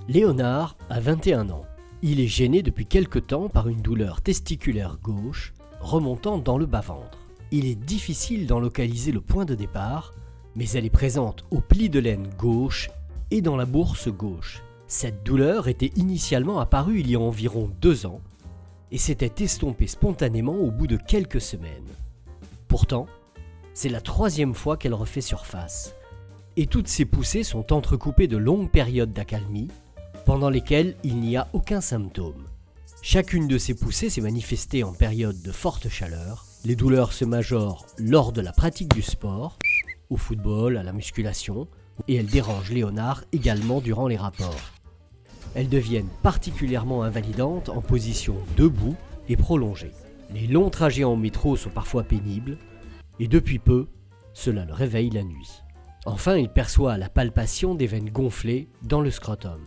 Léonard a 21 ans. Il est gêné depuis quelque temps par une douleur testiculaire gauche remontant dans le bas-ventre. Il est difficile d'en localiser le point de départ, mais elle est présente au pli de l'aine gauche et dans la bourse gauche. Cette douleur était initialement apparue il y a environ 2 ans et s'était estompée spontanément au bout de quelques semaines. Pourtant, c'est la 3e fois qu'elle refait surface, et toutes ces poussées sont entrecoupées de longues périodes d'accalmie, pendant lesquelles il n'y a aucun symptôme. Chacune de ces poussées s'est manifestée en période de forte chaleur. Les douleurs se majorent lors de la pratique du sport, au football, à la musculation, et elles dérangent Léonard également durant les rapports. Elles deviennent particulièrement invalidantes en position debout et prolongée. Les longs trajets en métro sont parfois pénibles, et depuis peu, cela le réveille la nuit. Enfin, il perçoit la palpation des veines gonflées dans le scrotum.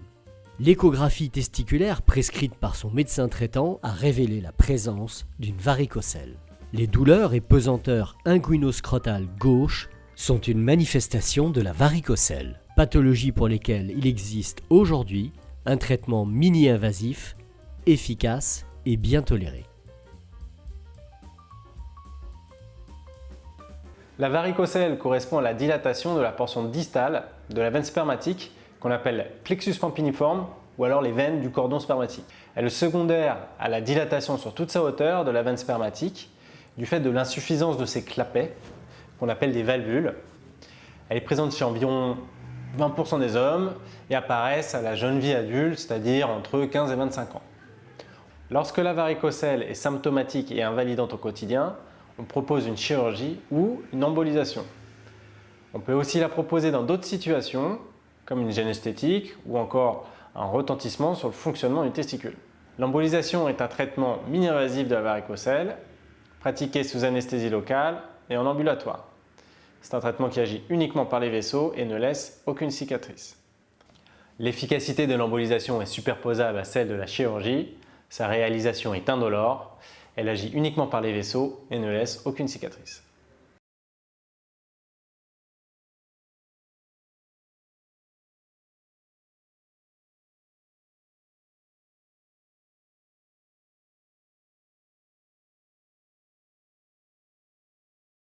L'échographie testiculaire prescrite par son médecin traitant a révélé la présence d'une varicocèle. Les douleurs et pesanteurs inguinoscrotales gauche sont une manifestation de la varicocèle, pathologie pour lesquelles il existe aujourd'hui un traitement mini-invasif, efficace et bien toléré. La varicocèle correspond à la dilatation de la portion distale de la veine spermatique qu'on appelle plexus pampiniforme ou alors les veines du cordon spermatique. Elle est secondaire à la dilatation sur toute sa hauteur de la veine spermatique du fait de l'insuffisance de ses clapets qu'on appelle des valvules. Elle est présente chez environ 20% des hommes et apparaissent à la jeune vie adulte, c'est-à-dire entre 15 et 25 ans. Lorsque la varicocèle est symptomatique et invalidante au quotidien, on propose une chirurgie ou une embolisation. On peut aussi la proposer dans d'autres situations, comme une gêne esthétique ou encore un retentissement sur le fonctionnement du testicule. L'embolisation est un traitement mini-invasif de la varicocèle, pratiqué sous anesthésie locale et en ambulatoire. C'est un traitement qui agit uniquement par les vaisseaux et ne laisse aucune cicatrice. L'efficacité de l'embolisation est superposable à celle de la chirurgie, sa réalisation est indolore, elle agit uniquement par les vaisseaux et ne laisse aucune cicatrice.